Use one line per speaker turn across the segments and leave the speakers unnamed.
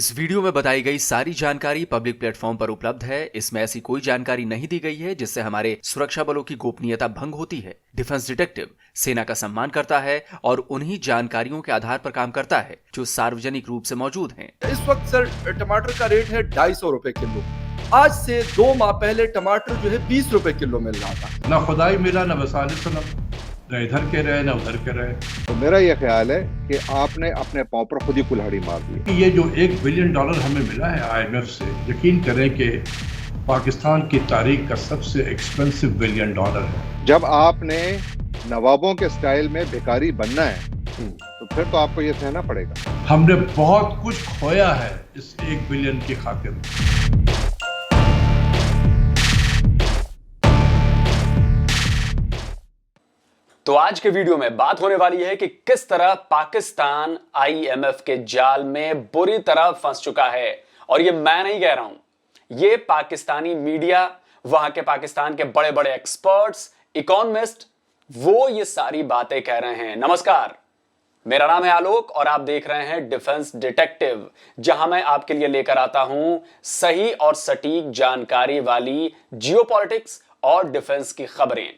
इस वीडियो में बताई गई सारी जानकारी पब्लिक प्लेटफॉर्म पर उपलब्ध है। इसमें ऐसी कोई जानकारी नहीं दी गई है जिससे हमारे सुरक्षा बलों की गोपनीयता भंग होती है। डिफेंस डिटेक्टिव सेना का सम्मान करता है और उन्हीं जानकारियों के आधार पर काम करता है जो सार्वजनिक रूप से मौजूद हैं।
इस वक्त सर टमाटर का रेट है 250 रुपए किलो। आज से 2 माह पहले टमाटर जो है 20 रुपए किलो मिल रहा था।
ना खुदाई मिला ना वसाल सनम, ना इधर के रहे ना उधर के रहे।
तो मेरा यह ख्याल है कि आपने अपने पांव पर खुद ही कुल्हाड़ी मार दी।
ये जो $1 बिलियन हमें मिला है IMF से, यकीन करें कि पाकिस्तान की तारीख का सबसे एक्सपेंसिव $1 बिलियन है।
जब आपने नवाबों के स्टाइल में भिखारी बनना है तो फिर तो आपको यह सहना पड़ेगा।
हमने बहुत कुछ खोया है इस 1 बिलियन की खातिर।
तो आज के वीडियो में बात होने वाली है कि किस तरह पाकिस्तान IMF के जाल में बुरी तरह फंस चुका है। और ये मैं नहीं कह रहा हूं, ये पाकिस्तानी मीडिया, वहां के पाकिस्तान के बड़े बड़े एक्सपर्ट्स, इकोनॉमिस्ट, वो ये सारी बातें कह रहे हैं। नमस्कार, मेरा नाम है आलोक और आप देख रहे हैं डिफेंस डिटेक्टिव, जहां मैं आपके लिए लेकर आता हूं सही और सटीक जानकारी वाली जियोपॉलिटिक्स और डिफेंस की खबरें।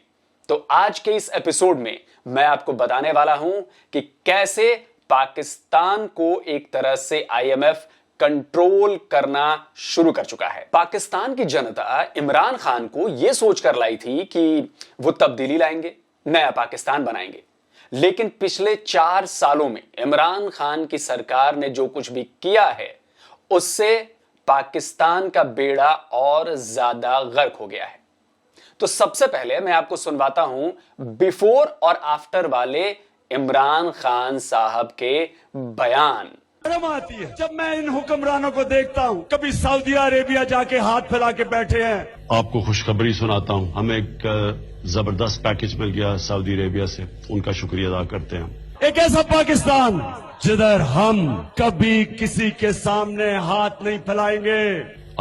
तो आज के इस एपिसोड में मैं आपको बताने वाला हूं कि कैसे पाकिस्तान को एक तरह से IMF कंट्रोल करना शुरू कर चुका है। पाकिस्तान की जनता इमरान खान को यह सोचकर लाई थी कि वो तब्दीली लाएंगे, नया पाकिस्तान बनाएंगे। लेकिन पिछले 4 सालों में इमरान खान की सरकार ने जो कुछ भी किया है, उससे पाकिस्तान का बेड़ा और ज्यादा गर्क हो गया है। तो सबसे पहले मैं आपको सुनवाता हूं बिफोर और आफ्टर वाले इमरान खान साहब के बयान।
शर्म आती है जब मैं इन हुक्मरानों को देखता हूं। कभी सऊदी अरेबिया जाके हाथ फैला के बैठे हैं।
आपको खुशखबरी सुनाता हूं, हमें एक जबरदस्त पैकेज मिल गया सऊदी अरेबिया से, उनका शुक्रिया अदा करते हैं।
एक ऐसा पाकिस्तान जिधर हम कभी किसी के सामने हाथ नहीं फैलाएंगे।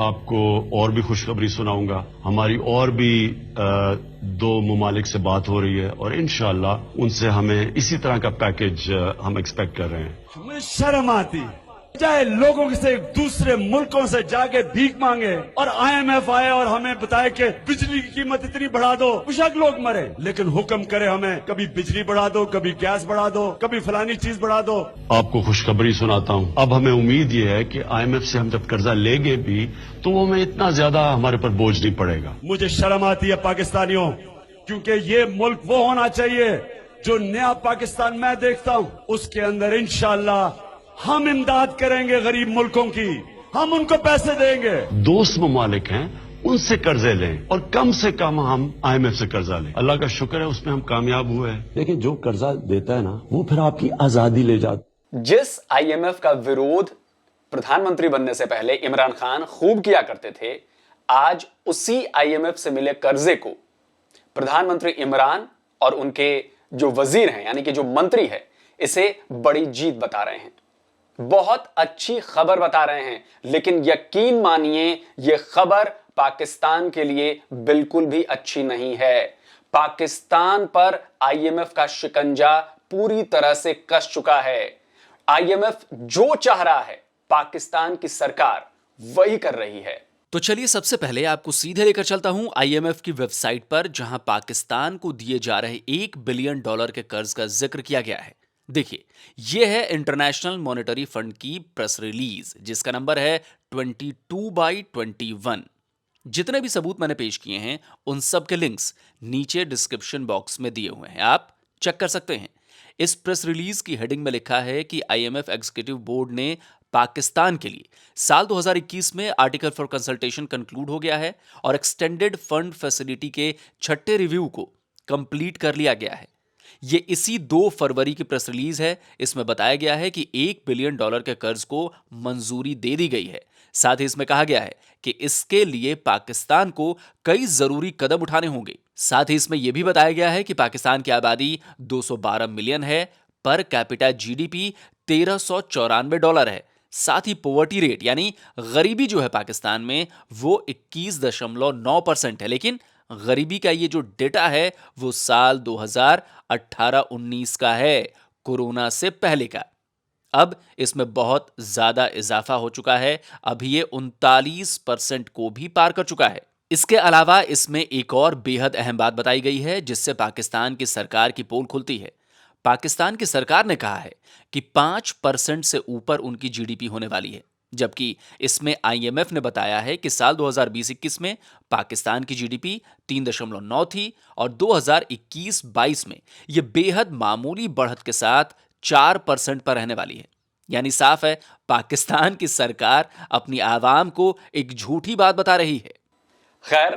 आपको और भी खुशखबरी सुनाऊंगा। हमारी और भी 2 ममालिक से बात हो रही है और इंशाअल्लाह उनसे हमें इसी तरह का पैकेज हम एक्सपेक्ट कर रहे हैं।
हमें शर्म आती चाहे लोगों से दूसरे मुल्कों से जाके भीख मांगे और IMF आए और हमें बताए कि बिजली की कीमत इतनी बढ़ा दो, बेशक लोग मरे, लेकिन हुक्म करे हमें कभी बिजली बढ़ा दो, कभी गैस बढ़ा दो, कभी फलानी चीज बढ़ा दो।
आपको खुशखबरी सुनाता हूं, अब हमें उम्मीद ये है कि IMF से हम जब कर्जा लेंगे भी तो वो हमें इतना ज्यादा हमारे पर बोझ नहीं पड़ेगा।
मुझे शर्म आती है पाकिस्तानियों, क्योंकि ये मुल्क वो होना चाहिए जो नया पाकिस्तान मैं देखता हूं, उसके अंदर इंशाअल्लाह हम इमदाद करेंगे गरीब मुल्कों की, हम उनको पैसे देंगे।
दोस्त ममालिक हैं, उनसे कर्जे लें और कम से कम हम IMF से कर्जा लें। अल्लाह का शुक्र है उसमें हम कामयाब हुए हैं।
देखिए, जो कर्जा देता है ना, वो फिर आपकी आजादी ले जाता।
जिस IMF का विरोध प्रधानमंत्री बनने से पहले इमरान खान खूब किया करते थे, आज उसी IMF से मिले कर्जे को प्रधानमंत्री इमरान और उनके जो वजीर हैं, यानी कि जो मंत्री है, इसे बड़ी जीत बता रहे हैं, बहुत अच्छी खबर बता रहे हैं। लेकिन यकीन मानिए, यह खबर पाकिस्तान के लिए बिल्कुल भी अच्छी नहीं है। पाकिस्तान पर IMF का शिकंजा पूरी तरह से कस चुका है। IMF जो चाह रहा है, पाकिस्तान की सरकार वही कर रही है।
तो चलिए सबसे पहले आपको सीधे लेकर चलता हूं IMF की वेबसाइट पर, जहां पाकिस्तान को दिए जा रहे $1 बिलियन के कर्ज का जिक्र किया गया है। देखिए, यह है इंटरनेशनल मॉनेटरी फंड की प्रेस रिलीज, जिसका नंबर है 22/21। जितने भी सबूत मैंने पेश किए हैं, उन सब के लिंक्स नीचे डिस्क्रिप्शन बॉक्स में दिए हुए हैं, आप चेक कर सकते हैं। इस प्रेस रिलीज की हेडिंग में लिखा है कि IMF एग्जीक्यूटिव बोर्ड ने पाकिस्तान के लिए साल 2021 में आर्टिकल फॉर कंसल्टेशन कंक्लूड हो गया है और एक्सटेंडेड फंड फैसिलिटी के 6ठे रिव्यू को कंप्लीट कर लिया गया है। ये इसी 2 फरवरी की प्रेस रिलीज है। इसमें बताया गया है कि $1 बिलियन के कर्ज को मंजूरी दे दी गई है। साथ ही इसमें कहा गया है कि इसके लिए पाकिस्तान को कई जरूरी कदम उठाने होंगे। साथ ही इसमें यह भी बताया गया है कि पाकिस्तान की आबादी 212 मिलियन है, पर कैपिटा GDP $1394 है। साथ ही पॉवर्टी रेट यानी गरीबी जो है पाकिस्तान में, वो 21.9% है। लेकिन गरीबी का ये जो डेटा है वो साल 2018-19 का है, कोरोना से पहले का। अब इसमें बहुत ज्यादा इजाफा हो चुका है, अभी ये 39% को भी पार कर चुका है। इसके अलावा इसमें एक और बेहद अहम बात बताई गई है जिससे पाकिस्तान की सरकार की पोल खुलती है। पाकिस्तान की सरकार ने कहा है कि 5% से ऊपर उनकी जीडीपी होने वाली है, जबकि इसमें आईएमएफ ने बताया है कि साल 2020-21 में पाकिस्तान की जीडीपी 3.9 थी और 2021-22 में यह बेहद मामूली बढ़त के साथ 4% पर रहने वाली है। यानी साफ है, पाकिस्तान की सरकार अपनी आवाम को एक झूठी बात बता रही है।
खैर,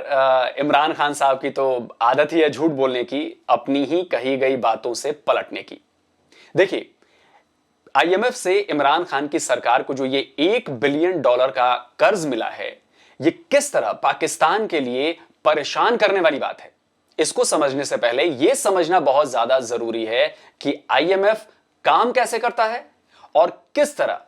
इमरान खान साहब की तो आदत ही है झूठ बोलने की, अपनी ही कही गई बातों से पलटने की। देखिए, आईएमएफ से इमरान खान की सरकार को जो ये $1 बिलियन का कर्ज मिला है, ये किस तरह पाकिस्तान के लिए परेशान करने वाली बात है। इसको समझने से पहले यह समझना बहुत ज्यादा जरूरी है कि आईएमएफ काम कैसे करता है और किस तरह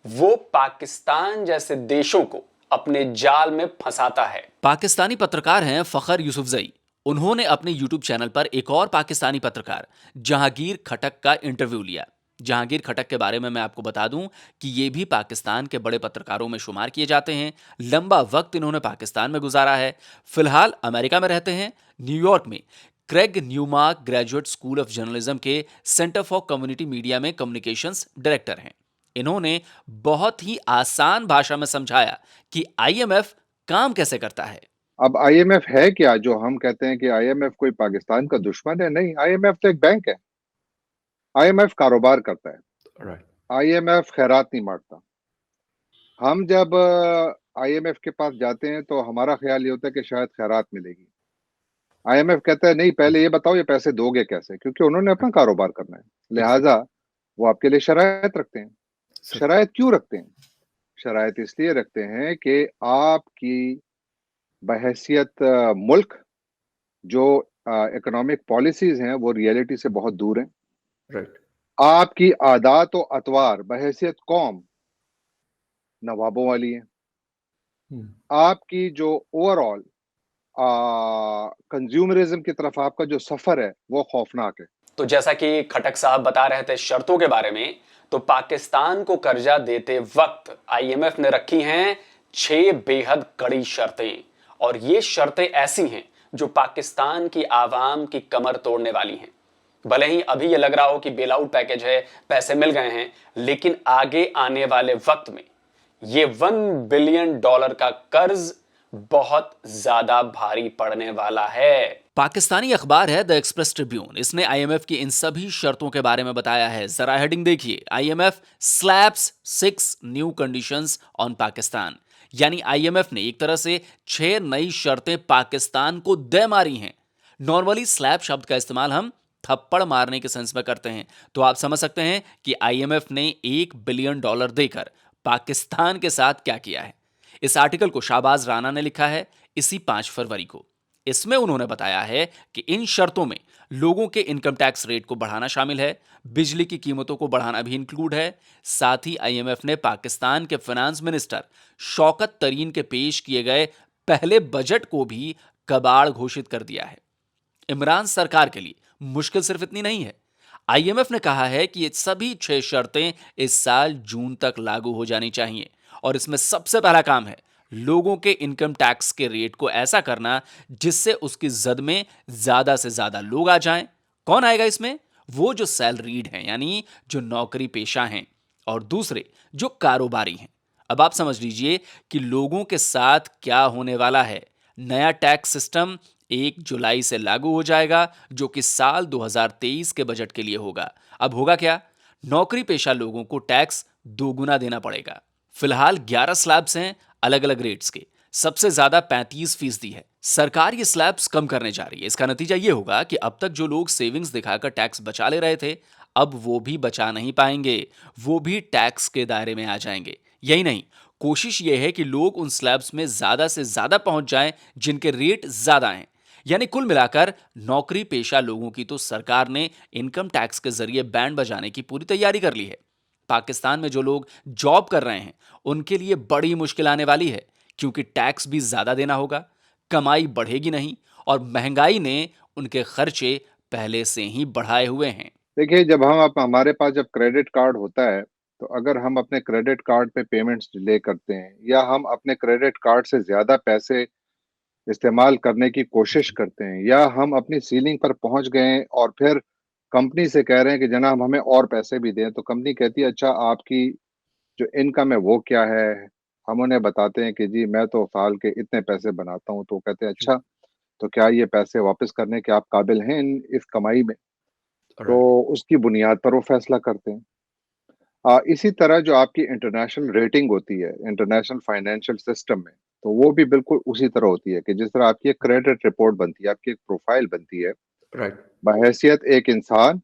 वो पाकिस्तान जैसे देशों को अपने जाल में फंसाता है।
पाकिस्तानी पत्रकार हैं फखर यूसुफजई। उन्होंने अपने यूट्यूब चैनल पर एक और पाकिस्तानी पत्रकार जहांगीर खटक का इंटरव्यू लिया। जहांगीर खटक के बारे में मैं आपको बता दूं कि ये भी पाकिस्तान के बड़े पत्रकारों में शुमार किए जाते हैं। लंबा वक्त इन्होंने पाकिस्तान में गुजारा है। फिलहाल अमेरिका में रहते हैं। न्यूयॉर्क में Craig Newmark graduate school of journalism के सेंटर फॉर कम्युनिटी मीडिया में कम्युनिकेशंस डायरेक्टर हैं। इन्होंने बहुत ही आसान भाषा में समझाया कि आईएमएफ काम कैसे करता है।
अब आईएमएफ है क्या जो हम कहते हैं कि आईएमएफ कोई पाकिस्तान का दुश्मन है? नहीं, आईएमएफ तो एक बैंक है। आईएमएफ कारोबार करता है। आईएमएफ खैरात नहीं मांगता। हम जब आईएमएफ के पास जाते हैं तो हमारा ख्याल ये होता है कि शायद खैरात मिलेगी। आईएमएफ कहता है नहीं, पहले ये बताओ ये पैसे दोगे कैसे, क्योंकि उन्होंने अपना कारोबार करना है, लिहाजा वो आपके लिए शराइत रखते हैं। शराइत क्यों रखते हैं? शराइत इसलिए रखते हैं कि आपकी बहैसियत मुल्क जो इकोनॉमिक पॉलिसीज हैं वो रियलिटी से बहुत दूर हैं।
राइट।
आपकी आदात और अतवार बहैसियत कौम नवाबों वाली है। आपकी जो ओवरऑल कंज्यूमरिज्म की तरफ आपका जो सफर है वो खौफनाक है।
तो जैसा कि खटक साहब बता रहे थे शर्तों के बारे में, तो पाकिस्तान को कर्जा देते वक्त आईएमएफ ने रखी हैं 6 बेहद कड़ी शर्तें, और ये शर्तें ऐसी हैं जो पाकिस्तान की आवाम की कमर तोड़ने वाली हैं। भले ही अभी ये लग रहा हो कि बेल आउट पैकेज है, पैसे मिल गए हैं, लेकिन आगे आने वाले वक्त में ये $1 बिलियन का कर्ज बहुत ज्यादा भारी पड़ने वाला है।
पाकिस्तानी अखबार है द एक्सप्रेस ट्रिब्यून। इसने आईएमएफ की इन सभी शर्तों के बारे में बताया है। जरा हेडिंग देखिए, IMF slabs 6 new conditions on Pakistan. यानी आईएमएफ ने एक तरह से 6 नई शर्तें पाकिस्तान को दे मारी हैं। नॉर्मली स्लैब शब्द का इस्तेमाल हम थप्पड़ मारने के सेंस में करते हैं, तो आप समझ सकते हैं कि आईएमएफ ने $1 बिलियन देकर पाकिस्तान के साथ क्या किया है। इस आर्टिकल को शाहबाज राना ने लिखा है इसी 5 फरवरी को। इसमें उन्होंने बताया है कि इन शर्तों में लोगों के इनकम टैक्स रेट को बढ़ाना शामिल है, बिजली की कीमतों को बढ़ाना भी इंक्लूड है। साथ ही आईएमएफ ने पाकिस्तान के फाइनेंस मिनिस्टर शौकत तरीन के पेश किए गए पहले बजट को भी कबाड़ घोषित कर दिया है। इमरान सरकार के लिए मुश्किल सिर्फ इतनी नहीं है। आईएमएफ ने कहा है कि ये सभी 6 शर्तें इस साल जून तक लागू हो जानी चाहिए, और इसमें सबसे पहला काम है लोगों के इनकम टैक्स के रेट को ऐसा करना जिससे उसकी जद में ज्यादा से ज्यादा लोग आ जाएं। कौन आएगा इसमें? वो जो सैलरीड हैं, यानी जो नौकरी पेशा हैं, और दूसरे जो कारोबारी हैं। अब आप समझ लीजिए कि लोगों के साथ क्या होने वाला है। नया टैक्स सिस्टम 1 जुलाई से लागू हो जाएगा, जो कि साल 2023 के बजट के लिए होगा। अब होगा क्या? नौकरी पेशा लोगों को टैक्स 2 गुना देना पड़ेगा। फिलहाल 11 स्लैब्स हैं अलग अलग रेट्स के। सबसे ज्यादा 35% है। सरकार ये स्लैब्स कम करने जा रही है। इसका नतीजा ये होगा कि अब तक जो लोग सेविंग्स दिखाकर टैक्स बचा ले रहे थे, अब वो भी बचा नहीं पाएंगे, वो भी टैक्स के दायरे में आ जाएंगे। यही नहीं, कोशिश ये है कि लोग उन स्लैब्स में ज्यादा से ज्यादा पहुंच जाएं जिनके रेट ज्यादा हैं। यानी कुल मिलाकर नौकरी पेशा लोगों की तो सरकार ने इनकम टैक्स के जरिए बैंड बजाने की पूरी तैयारी कर ली है। पाकिस्तान में जो लोग जॉब कर रहे हैं उनके लिए बड़ी मुश्किल आने वाली है, क्योंकि टैक्स भी ज्यादा देना होगा, कमाई बढ़ेगी नहीं, और महंगाई ने उनके खर्चे पहले से ही बढ़ाए हुए हैं।
देखिए, जब हमारे पास जब क्रेडिट कार्ड होता है तो अगर हम अपने क्रेडिट कार्ड पे पेमेंट्स डिले करते हैं या हम अपने क्रेडिट कार्ड से ज़्यादा पैसे इस्तेमाल करने की कोशिश करते हैं या हम अपनी सीलिंग पर पहुँच गए और फिर कंपनी से कह रहे हैं कि जनाब हमें और पैसे भी दें, तो कंपनी कहती है अच्छा आपकी जो इनकम है वो क्या है? हम उन्हें बताते हैं कि जी मैं तो साल के इतने पैसे बनाता हूँ, तो वो कहते हैं अच्छा, तो क्या ये पैसे वापस करने के आप काबिल हैं इस कमाई में? तो उसकी बुनियाद पर वो फैसला करते हैं। इसी तरह जो आपकी इंटरनेशनल रेटिंग होती है, इंटरनेशनल फाइनेंशियल सिस्टम में, तो वो भी बिल्कुल उसी तरह होती है कि जिस तरह आपकी एक क्रेडिट रिपोर्ट बनती है, आपकी एक प्रोफाइल बनती है,
राइट,
बहैसियत एक इंसान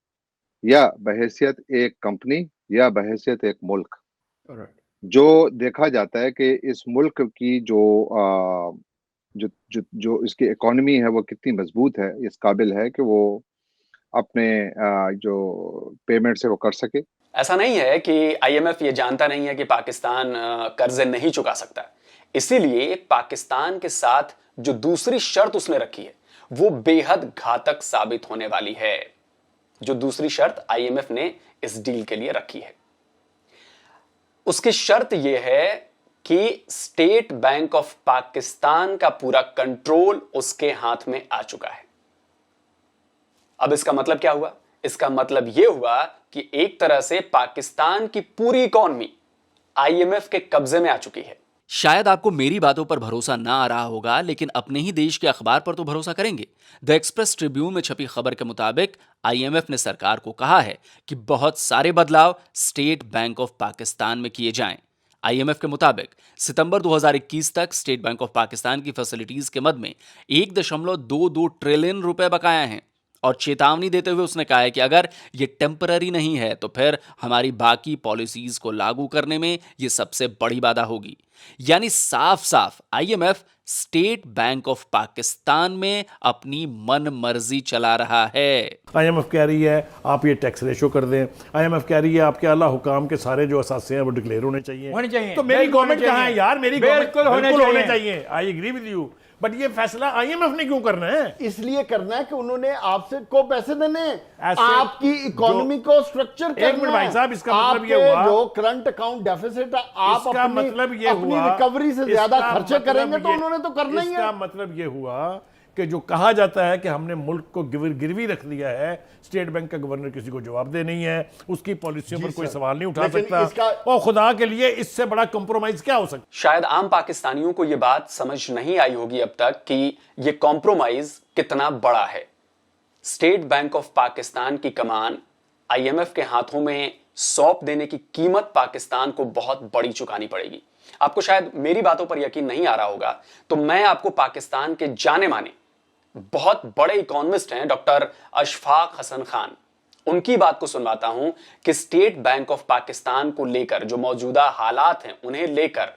या बहैसियत एक कंपनी या बहैसियत एक मुल्क,
राइट,
जो देखा जाता है कि इस मुल्क की जो इसकी इकोनॉमी है वो कितनी मजबूत है, इस काबिल है कि वो अपने जो पेमेंट्स है वो कर सके।
ऐसा नहीं है कि आईएमएफ ये जानता नहीं है कि पाकिस्तान कर्जे नहीं चुका सकता। इसीलिए पाकिस्तान के साथ जो दूसरी शर्त उसने रखी है वो बेहद घातक साबित होने वाली है। जो दूसरी शर्त आईएमएफ ने इस डील के लिए रखी है, उसकी शर्त यह है कि स्टेट बैंक ऑफ पाकिस्तान का पूरा कंट्रोल उसके हाथ में आ चुका है। अब इसका मतलब क्या हुआ? इसका मतलब यह हुआ कि एक तरह से पाकिस्तान की पूरी इकॉनमी आईएमएफ के कब्जे में आ चुकी है।
शायद आपको मेरी बातों पर भरोसा ना आ रहा होगा, लेकिन अपने ही देश के अखबार पर तो भरोसा करेंगे। द एक्सप्रेस ट्रिब्यून में छपी खबर के मुताबिक आईएमएफ ने सरकार को कहा है कि बहुत सारे बदलाव स्टेट बैंक ऑफ पाकिस्तान में किए जाएं। आईएमएफ के मुताबिक सितंबर 2021 तक स्टेट बैंक ऑफ पाकिस्तान की फैसिलिटीज के मद में 1.22 ट्रिलियन रुपए बकाया हैं और चेतावनी देते हुए उसने कहा है कि अगर ये टेम्पररी नहीं है तो फिर हमारी बाकी पॉलिसीज को लागू करने में ये सबसे बड़ी बाधा होगी। यानी साफ साफ IMF state bank of Pakistan में अपनी मन मर्जी चला रहा है।
आईएमएफ कह रही है आप ये टैक्स रेशो कर दें। आईएमएफ कह रही है आपके आला हुकाम के सारे जो असासे हैं वो डिक्लेयर होने चाहिए। तो मेरी गवर्नमेंट कहाँ है यार? मेरी गवर्नमेंट बिल्कुल होने चाहिए। I agree with you, but ये फैसला आईएमएफ ने क्यों करना है?
इसलिए करना है कि उन्होंने आपसे को पैसे देने, आपकी इकोनॉमी को स्ट्रक्चर करना है।
एक मिनट भाई साहब, इसका मतलब ये हुआ
जो करंट अकाउंट डेफिसिट है आप
इसका
अपनी,
मतलब ये
अपनी
हुआ
रिकवरी से ज्यादा खर्चे
मतलब
करेंगे तो उन्होंने तो करना ही है।
इसका मतलब ये हुआ कि जो कहा जाता है कि हमने मुल्क को गिरवी रख दिया है, स्टेट बैंक का गवर्नर किसी को जवाबदेह नहीं है, उसकी पॉलिसियों पर कोई सवाल नहीं उठा सकता, और खुदा के लिए इससे बड़ा कंप्रोमाइज क्या हो सकता?
शायद आम पाकिस्तानियों को यह बात समझ नहीं आई होगी अब तक कि यह कॉम्प्रोमाइज कितना बड़ा है। स्टेट बैंक ऑफ पाकिस्तान की कमान आईएमएफ के हाथों में सौंप देने की कीमत पाकिस्तान को बहुत बड़ी चुकानी पड़ेगी। आपको शायद मेरी बातों पर यकीन नहीं आ रहा होगा, तो मैं आपको पाकिस्तान के जाने माने बहुत बड़े इकोनॉमिस्ट हैं डॉक्टर अशफाक हसन खान, उनकी बात को सुनवाता हूं कि स्टेट बैंक ऑफ पाकिस्तान को लेकर जो मौजूदा हालात हैं उन्हें लेकर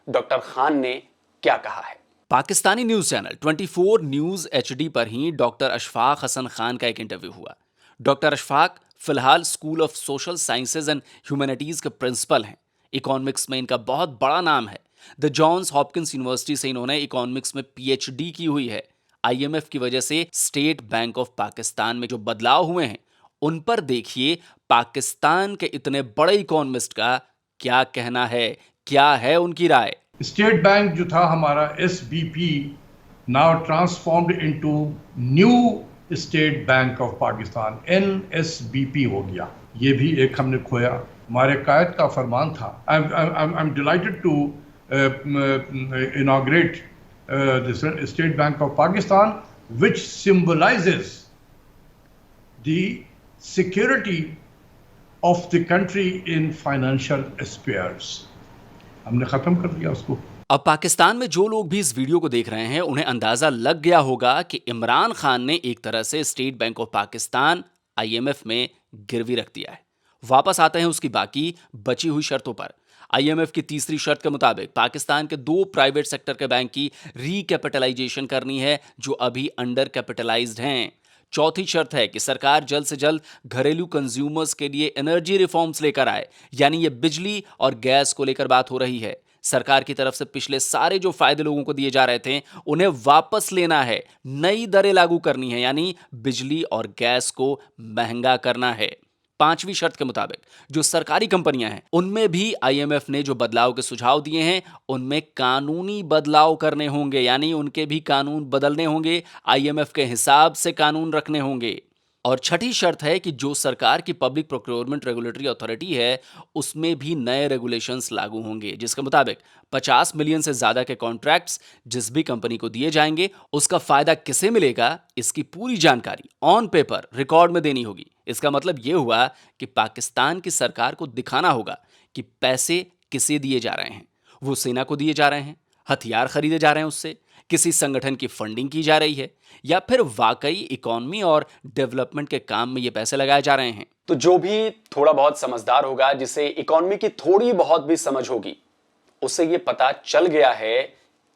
डॉक्टर खान ने क्या कहा है।
Pakistani news channel 24 news HD पर ही डॉक्टर अशफाक हसन खान का एक इंटरव्यू हुआ। डॉक्टर अशफाक फिलहाल school of social sciences and humanities के प्रिंसिपल हैं। इकोनॉमिक्स में इनका बहुत बड़ा नाम है। द जॉन्स हॉपकिंस यूनिवर्सिटी से इन्होंने इकोनॉमिक्स में PhD की हुई है। आईएमएफ की वजह से स्टेट बैंक ऑफ पाकिस्तान में जो बदलाव हुए हैं उन पर देखिए पाकिस्तान के इतने बड़े इकोनॉमिस्ट का क्या कहना है, क्या है उनकी राय।
स्टेट बैंक जो था हमारा SBP now transformed into new state bank of Pakistan, NSBP हो गया। ये भी एक हमने खोया। हमारे कायद का फरमान था, I am delighted to inaugurate the State Bank of Pakistan, which symbolizes the security of the country in financial spheres. हमने खत्म कर दिया उसको।
अब पाकिस्तान में जो लोग भी इस वीडियो को देख रहे हैं उन्हें अंदाजा लग गया होगा कि इमरान खान ने एक तरह से state bank of Pakistan IMF में गिरवी रख दिया है। वापस आते हैं उसकी बाकी बची हुई शर्तों पर। आईएमएफ की तीसरी शर्त के मुताबिक पाकिस्तान के 2 प्राइवेट सेक्टर के बैंक की रीकैपिटलाइजेशन करनी है जो अभी अंडर कैपिटलाइज्ड हैं। चौथी शर्त है कि सरकार जल्द से जल्द घरेलू कंज्यूमर्स के लिए एनर्जी रिफॉर्म्स लेकर आए, यानी ये बिजली और गैस को लेकर बात हो रही है। सरकार की तरफ से पिछले सारे जो फायदे लोगों को दिए जा रहे थे उन्हें वापस लेना है, नई दरें लागू करनी है, यानी बिजली और गैस को महंगा करना है। 5वीं शर्त के मुताबिक जो सरकारी कंपनियां हैं उनमें भी आईएमएफ ने जो बदलाव के सुझाव दिए हैं उनमें कानूनी बदलाव करने होंगे, यानी उनके भी कानून बदलने होंगे, आईएमएफ के हिसाब से कानून रखने होंगे। और छठी शर्त है कि जो सरकार की पब्लिक प्रोक्योरमेंट रेगुलेटरी अथॉरिटी है उसमें भी नए रेगुलेशंस लागू होंगे, जिसके मुताबिक 50 मिलियन से ज्यादा के कॉन्ट्रैक्ट्स जिस भी कंपनी को दिए जाएंगे उसका फायदा किसे मिलेगा इसकी पूरी जानकारी ऑन पेपर रिकॉर्ड में देनी होगी। इसका मतलब यह हुआ कि पाकिस्तान की सरकार को दिखाना होगा कि पैसे किसे दिए जा रहे हैं, वो सेना को दिए जा रहे हैं, हथियार खरीदे जा रहे हैं उससे, किसी संगठन की फंडिंग की जा रही है, या फिर वाकई इकोनॉमी और डेवलपमेंट के काम में ये पैसे लगाए जा रहे हैं।
तो जो भी थोड़ा बहुत समझदार होगा, जिसे इकोनॉमी की थोड़ी बहुत भी समझ होगी, उसे ये पता चल गया है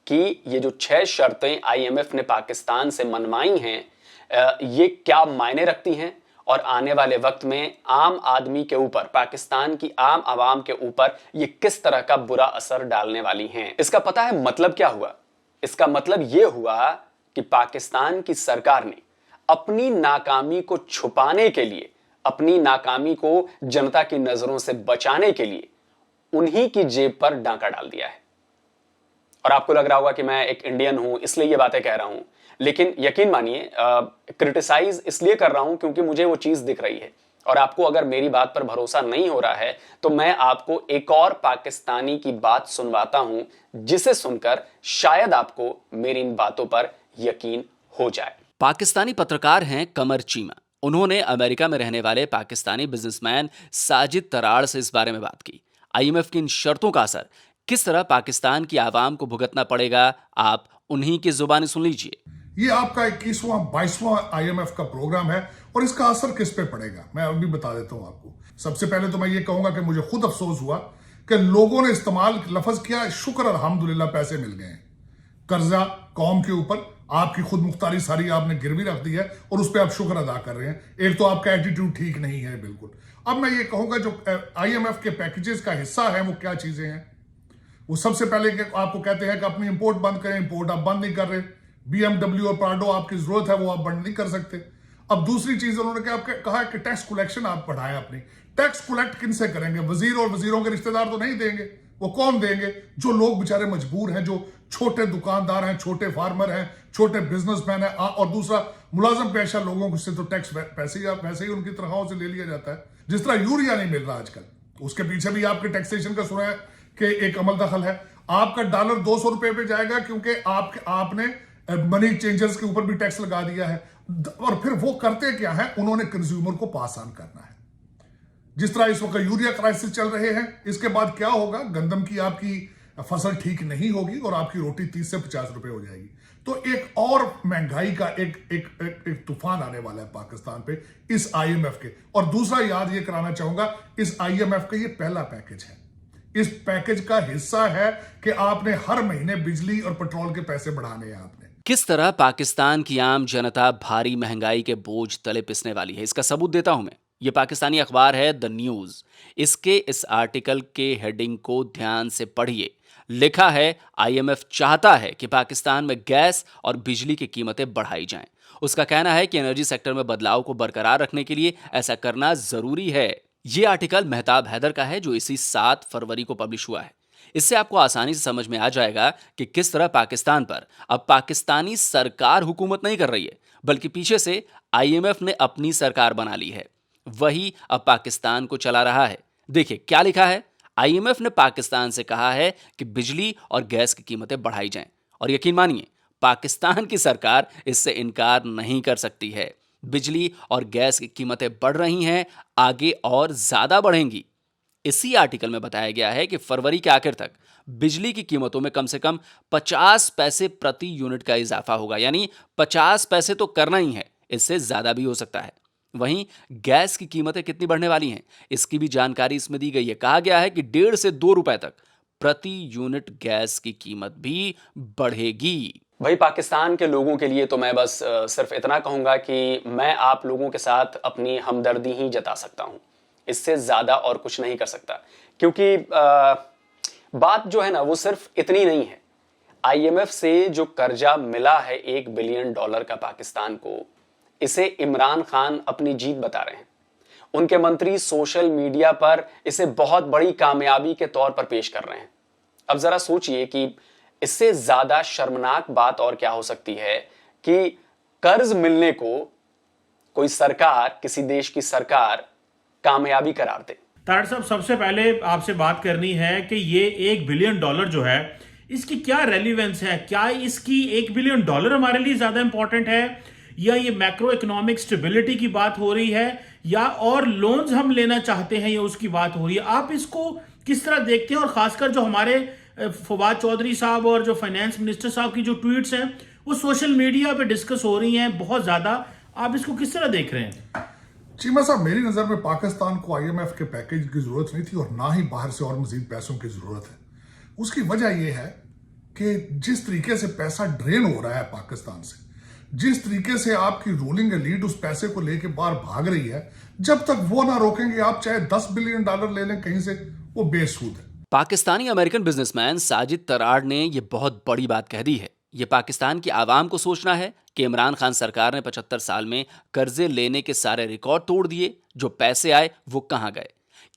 कि ये जो 6 शर्तें आईएमएफ ने पाकिस्तान से मनवाई हैं ये क्या मायने रखती हैं और आने वाले वक्त में आम आदमी के ऊपर, पाकिस्तान की आम आवाम के ऊपर ये किस तरह का बुरा असर डालने वाली हैं। इसका पता है मतलब क्या हुआ? इसका मतलब यह हुआ कि पाकिस्तान की सरकार ने अपनी नाकामी को छुपाने के लिए, अपनी नाकामी को जनता की नजरों से बचाने के लिए उन्हीं की जेब पर डांका डाल दिया है। और आपको लग रहा होगा कि मैं एक इंडियन हूं इसलिए ये बातें कह रहा हूं, लेकिन यकीन मानिए क्रिटिसाइज इसलिए कर रहा हूं क्योंकि मुझे वो चीज दिख रही है। और आपको अगर मेरी बात पर भरोसा नहीं हो रहा है तो मैं आपको एक और पाकिस्तानी की बात सुनवाता हूं, जिसे सुनकर शायद आपको मेरी इन बातों पर यकीन हो जाए।
पाकिस्तानी पत्रकार हैं कमर चीमा। उन्होंने अमेरिका में रहने वाले पाकिस्तानी बिजनेसमैन साजिद तराड़ से इस बारे में बात की। आईएमएफ की इन शर्तों का असर किस तरह पाकिस्तान की आवाम को भुगतना पड़ेगा, आप उन्हीं की जुबानी सुन लीजिए।
ये आपका 21वां 22वां आईएमएफ का प्रोग्राम है और इसका असर किस पे पड़ेगा मैं अभी बता देता हूं आपको। सबसे पहले तो मैं ये कहूंगा कि मुझे खुद अफसोस हुआ कि लोगों ने इस्तेमाल लफ्ज किया, शुक्र अल्हम्दुलिल्लाह पैसे मिल गए हैं। कर्जा कौम के ऊपर आपकी खुद मुख्तारी सारी आपने गिरवी रख दी है और उस पर आप शुक्र अदा कर रहे हैं। एक तो आपका एटीट्यूड ठीक नहीं है बिल्कुल। अब मैं ये कहूंगा जो आईएमएफ के पैकेजेस का हिस्सा है वो क्या चीजें हैं। वो सबसे पहले आपको कहते हैं कि अपनी इंपोर्ट बंद करें, इंपोर्ट आप बंद नहीं कर रहे। BMW और प्राडो आपकी जरूरत है वो आप बंद नहीं कर सकते। अब दूसरी चीज उन्होंने कहा कि टैक्स कलेक्शन आप बढ़ाएं अपनी। टैक्स कलेक्ट किन से करेंगे? वजीर और वजीरों के रिश्तेदार तो नहीं देंगे। वो कौन देंगे? जो लोग बेचारे मजबूर हैं, जो छोटे दुकानदार हैं, छोटे फार्मर हैं, छोटे बिजनेसमैन हैं। और दूसरा मुलाजम पेशा लोगों से तो टैक्स वैसे ही उनकी तनख्वाहों से ले लिया जाता है। जिस तरह यूरिया नहीं मिल रहा आजकल, उसके पीछे भी आपके टैक्सेशन का सुना है कि एक अमल दखल है। आपका डॉलर 200 रुपए पे जाएगा क्योंकि आपने मनी चेंजर्स के ऊपर भी टैक्स लगा दिया है। और फिर वो करते क्या है, उन्होंने कंज्यूमर को पास ऑन करना है। जिस तरह इस वक्त यूरिया क्राइसिस चल रहे हैं, इसके बाद क्या होगा? गंदम की आपकी फसल ठीक नहीं होगी और आपकी रोटी 30 से 50 रुपए हो जाएगी। तो एक और महंगाई का एक तूफान आने वाला है पाकिस्तान पे इस आईएमएफ के। और दूसरा याद ये कराना चाहूंगा, इस आईएमएफ का ये पहला पैकेज है। इस पैकेज का हिस्सा है कि आपने हर महीने बिजली और पेट्रोल के पैसे बढ़ाने हैं आपने।
किस तरह पाकिस्तान की आम जनता भारी महंगाई के बोझ तले पिसने वाली है, इसका सबूत देता हूं मैं। ये पाकिस्तानी अखबार है द न्यूज। इसके इस आर्टिकल के हेडिंग को ध्यान से पढ़िए। लिखा है, आईएमएफ चाहता है कि पाकिस्तान में गैस और बिजली की कीमतें बढ़ाई जाएं। उसका कहना है कि एनर्जी सेक्टर में बदलाव को बरकरार रखने के लिए ऐसा करना जरूरी है। ये आर्टिकल मेहताब हैदर का है जो इसी 7 फरवरी को पब्लिश हुआ है। इससे आपको आसानी से समझ में आ जाएगा कि किस तरह पाकिस्तान पर अब पाकिस्तानी सरकार हुकूमत नहीं कर रही है, बल्कि पीछे से आईएमएफ ने अपनी सरकार बना ली है। वही अब पाकिस्तान को चला रहा है। देखिए क्या लिखा है। आईएमएफ ने पाकिस्तान से कहा है कि बिजली और गैस की कीमतें बढ़ाई जाएं, और यकीन मानिए पाकिस्तान की सरकार इससे इनकार नहीं कर सकती है। बिजली और गैस की कीमतें बढ़ रही हैं, आगे और ज्यादा बढ़ेंगी। इसी आर्टिकल में बताया गया है कि फरवरी के आखिर तक बिजली की कीमतों में कम से कम 50 पैसे प्रति यूनिट का इजाफा होगा, यानी 50 पैसे तो करना ही है, इससे ज्यादा भी हो सकता है। वहीं गैस की कीमतें कितनी बढ़ने वाली हैं, इसकी भी जानकारी इसमें दी गई है। कहा गया है कि 1.5 से 2 रुपए तक प्रति यूनिट गैस की कीमत भी बढ़ेगी।
भाई पाकिस्तान के लोगों के लिए तो मैं बस सिर्फ इतना कहूंगा कि मैं आप लोगों के साथ अपनी हमदर्दी ही जता सकता हूं, इससे ज्यादा और कुछ नहीं कर सकता। क्योंकि बात जो है ना वो सिर्फ इतनी नहीं है। आईएमएफ से जो कर्जा मिला है $1 बिलियन का पाकिस्तान को, इसे इमरान खान अपनी जीत बता रहे हैं। उनके मंत्री सोशल मीडिया पर इसे बहुत बड़ी कामयाबी के तौर पर पेश कर रहे हैं। अब जरा सोचिए कि इससे ज्यादा शर्मनाक बात और क्या हो सकती है कि कर्ज मिलने को कोई सरकार, किसी देश की सरकार कामयाबी करार दे।
ताड़ साहब, सबसे पहले आपसे बात करनी है कि ये $1 बिलियन जो है, इसकी क्या रेलिवेंस है? क्या इसकी $1 बिलियन हमारे लिए ज्यादा इंपॉर्टेंट है, या ये मैक्रो इकोनॉमिक स्टेबिलिटी की बात हो रही है, या और लोन्स हम लेना चाहते हैं, या उसकी बात हो रही है? आप इसको किस तरह देखते हैं? और खासकर जो हमारे फवाद चौधरी साहब और जो फाइनेंस मिनिस्टर साहब की जो ट्वीट्स हैं वो सोशल मीडिया पे डिस्कस हो रही हैं बहुत ज्यादा, आप इसको किस तरह देख रहे हैं?
चीमा साहब, मेरी नजर में पाकिस्तान को आईएमएफ के पैकेज की जरूरत नहीं थी और ना ही बाहर से और मजीद पैसों की जरूरत है। उसकी वजह यह है कि जिस तरीके से पैसा ड्रेन हो रहा है पाकिस्तान से, जिस तरीके से आपकी रूलिंग एलीट उस पैसे को लेके बाहर भाग रही है, जब तक वो ना रोकेंगे, आप चाहे $10 बिलियन ले लें कहीं से, वो बेसूद है।
पाकिस्तानी अमेरिकन बिजनेसमैन साजिद तराड़ ने यह बहुत बड़ी बात कह दी है। यह पाकिस्तान की आवाम को सोचना है कि इमरान खान सरकार ने 75 साल में कर्जे लेने के सारे रिकॉर्ड तोड़ दिए, जो पैसे आए वो कहां गए?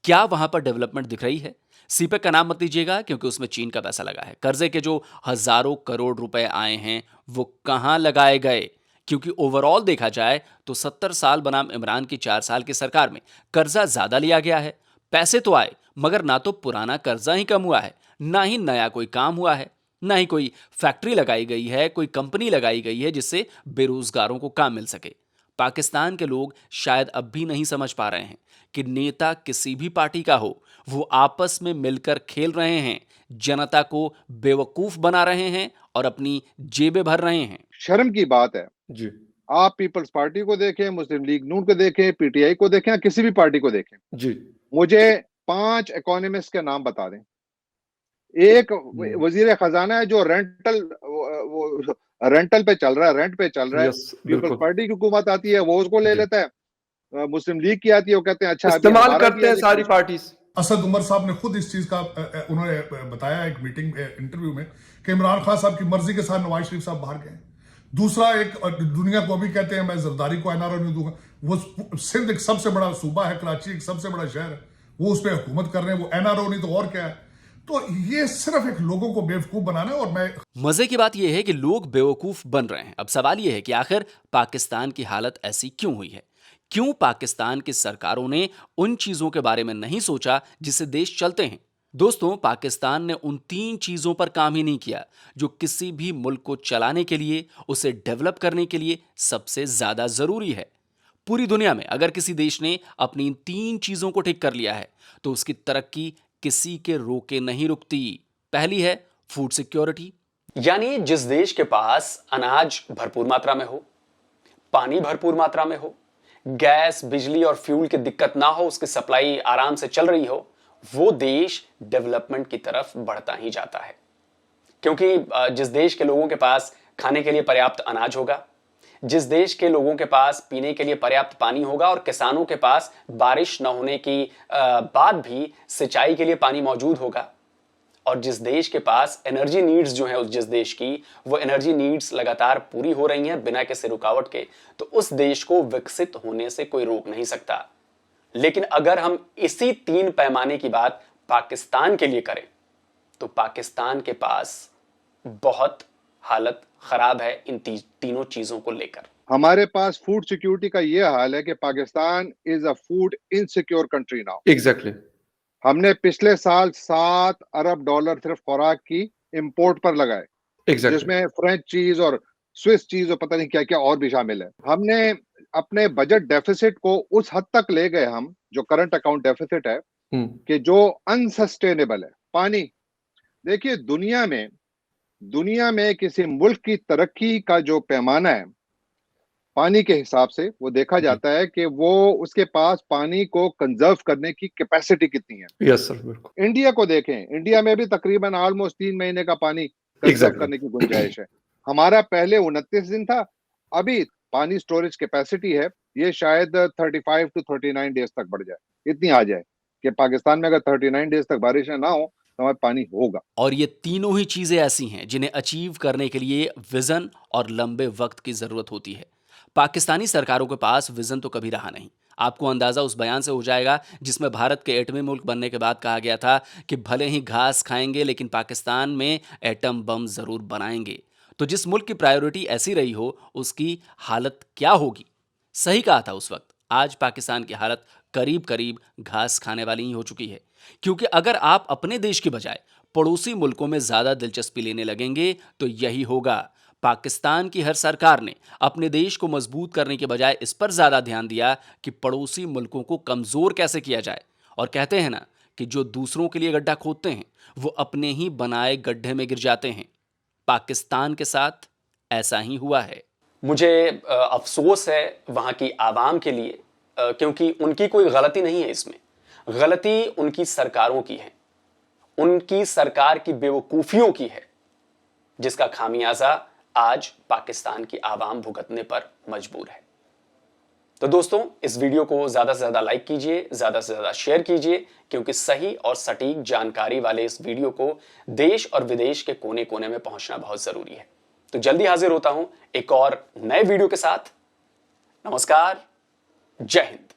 क्या वहां पर डेवलपमेंट दिख रही है? सीपेक का नाम मत लीजिएगा क्योंकि उसमें चीन का पैसा लगा है। कर्जे के जो हजारों करोड़ रुपए आए हैं वो कहां लगाए गए? क्योंकि ओवरऑल देखा जाए तो 70 साल बनाम इमरान की 4 साल की सरकार में कर्जा ज्यादा लिया गया है। पैसे तो आए मगर ना तो पुराना कर्जा ही कम हुआ है, ना ही नया कोई काम हुआ है, ना ही कोई फैक्ट्री लगाई गई है, कोई कंपनी लगाई गई है जिससे बेरोजगारों को काम मिल सके। पाकिस्तान के लोग शायद अब भी नहीं समझ पा रहे हैं कि नेता किसी भी पार्टी का हो, वो आपस में मिलकर खेल रहे हैं, जनता को बेवकूफ बना रहे हैं और अपनी जेबें भर रहे हैं।
शर्म की बात है
जी।
आप पीपल्स पार्टी को देखें, मुस्लिम लीग नून को देखें, पीटीआई को देखें, या किसी भी पार्टी को देखें
जी,
मुझे 5 इकोनॉमिस्ट के नाम बता दें। एक वजीर खजाना है जो रेंटल पे चल रहा है, रेंट पे चल रहा है। पीपल्स पार्टी की हुकूमत आती है, वो उसको ले लेता है। मुस्लिम लीग की आती है, वो कहते हैं अच्छा
इस्तेमाल करते हैं सारी पार्टी।
असद उमर साहब ने खुद इस चीज का उन्होंने बताया एक मीटिंग इंटरव्यू में कि इमरान खान साहब की मर्जी के साथ नवाज शरीफ साहब बाहर गए। दूसरा, एक दुनिया को अभी कहते हैं मैं जरदारी को एनआरओ नहीं दूंगा, वो सिंध एक सबसे बड़ा सूबा है, कराची एक सबसे बड़ा शहर है, वो उस पर हुकूमत कर रहे हैं, वो एनआरओ नहीं तो और क्या है? तो ये सिर्फ एक लोगों को बेवकूफ बनाना है। और मैं
मजे की बात यह है कि लोग बेवकूफ बन रहे हैं। अब सवाल यह है कि आखिर पाकिस्तान की हालत ऐसी क्यों हुई है? क्यों पाकिस्तान की सरकारों ने उन चीजों के बारे में नहीं सोचा जिससे देश चलते हैं? दोस्तों, पाकिस्तान ने उन 3 चीजों पर काम ही नहीं किया जो किसी भी मुल्क को चलाने के लिए, उसे डेवलप करने के लिए सबसे ज्यादा जरूरी है। पूरी दुनिया में अगर किसी देश ने अपनी इन 3 चीजों को ठीक कर लिया है तो उसकी तरक्की किसी के रोके नहीं रुकती। पहली है फूड सिक्योरिटी,
यानी जिस देश के पास अनाज भरपूर मात्रा में हो, पानी भरपूर मात्रा में हो, गैस, बिजली और फ्यूल की दिक्कत ना हो, उसकी सप्लाई आराम से चल रही हो, वो देश डेवलपमेंट की तरफ बढ़ता ही जाता है। क्योंकि जिस देश के लोगों के पास खाने के लिए पर्याप्त अनाज होगा, जिस देश के लोगों के पास पीने के लिए पर्याप्त पानी होगा और किसानों के पास बारिश न होने की बाद भी सिंचाई के लिए पानी मौजूद होगा, और जिस देश के पास एनर्जी नीड्स जो है, जिस देश की वो एनर्जी नीड्स लगातार पूरी हो रही हैं बिना किसी रुकावट के, तो उस देश को विकसित होने से कोई रोक नहीं सकता। लेकिन अगर हम इसी 3 पैमाने की बात पाकिस्तान के लिए करें तो पाकिस्तान के पास बहुत हालत खराब है इन तीनों चीजों को लेकर।
हमारे पास फूड सिक्योरिटी का ये हाल है कि Pakistan is a food insecure country now.
Exactly.
हमने पिछले साल $7 अरब सिर्फ खुराक की इंपोर्ट पर लगाए, जिसमें फ्रेंच चीज और स्विस चीज और पता नहीं क्या क्या और भी शामिल है। हमने अपने बजट डेफिसिट को उस हद तक ले गए हम, जो करंट अकाउंट डेफिसिट है, कि जो अनसस्टेनेबल है। पानी देखिए, दुनिया में किसी मुल्क की तरक्की का जो पैमाना है पानी के हिसाब से, वो देखा जाता है कि वो उसके पास पानी को कंजर्व करने की कैपेसिटी कितनी है।
यस सर, बिल्कुल।
इंडिया को देखें, इंडिया में भी तकरीबन ऑलमोस्ट 3 महीने का पानी कंजर्व करने की गुंजाइश है। हमारा पहले 29 दिन था, अभी पानी स्टोरेज कैपेसिटी है ये शायद 35 to 39 डेज तक बढ़ जाए, इतनी आ जाए कि पाकिस्तान में अगर 39 डेज तक बारिश ना हो तो हमारे पानी होगा।
और ये तीनों ही चीजें ऐसी हैं जिन्हें अचीव करने के लिए विजन और लंबे वक्त की जरूरत होती है। पाकिस्तानी सरकारों के पास विजन तो कभी रहा नहीं। आपको अंदाजा उस बयान से हो जाएगा जिसमें भारत के एटमी मुल्क बनने के बाद कहा गया था कि भले ही घास खाएंगे लेकिन पाकिस्तान में एटम बम जरूर बनाएंगे। तो जिस मुल्क की प्रायोरिटी ऐसी रही हो उसकी हालत क्या होगी? सही कहा था उस वक्त। आज पाकिस्तान की हालत करीब करीब घास खाने वाली ही हो चुकी है, क्योंकि अगर आप अपने देश की बजाय पड़ोसी मुल्कों में ज्यादा दिलचस्पी लेने लगेंगे तो यही होगा। पाकिस्तान की हर सरकार ने अपने देश को मजबूत करने के बजाय इस पर ज्यादा ध्यान दिया कि पड़ोसी मुल्कों को कमजोर कैसे किया जाए। और कहते हैं ना कि जो दूसरों के लिए गड्ढा खोदते हैं वो अपने ही बनाए गड्ढे में गिर जाते हैं। पाकिस्तान के साथ ऐसा ही हुआ है।
मुझे अफसोस है वहां की आवाम के लिए, क्योंकि उनकी कोई गलती नहीं है इसमें। गलती उनकी सरकारों की है, उनकी सरकार की बेवकूफियों की है, जिसका खामियाजा आज पाकिस्तान की आवाम भुगतने पर मजबूर है। तो दोस्तों, इस वीडियो को ज्यादा से ज्यादा लाइक कीजिए, ज्यादा से ज्यादा शेयर कीजिए, क्योंकि सही और सटीक जानकारी वाले इस वीडियो को देश और विदेश के कोने कोने में पहुंचना बहुत जरूरी है। तो जल्दी हाजिर होता हूं एक और नए वीडियो के साथ। नमस्कार, जय हिंद।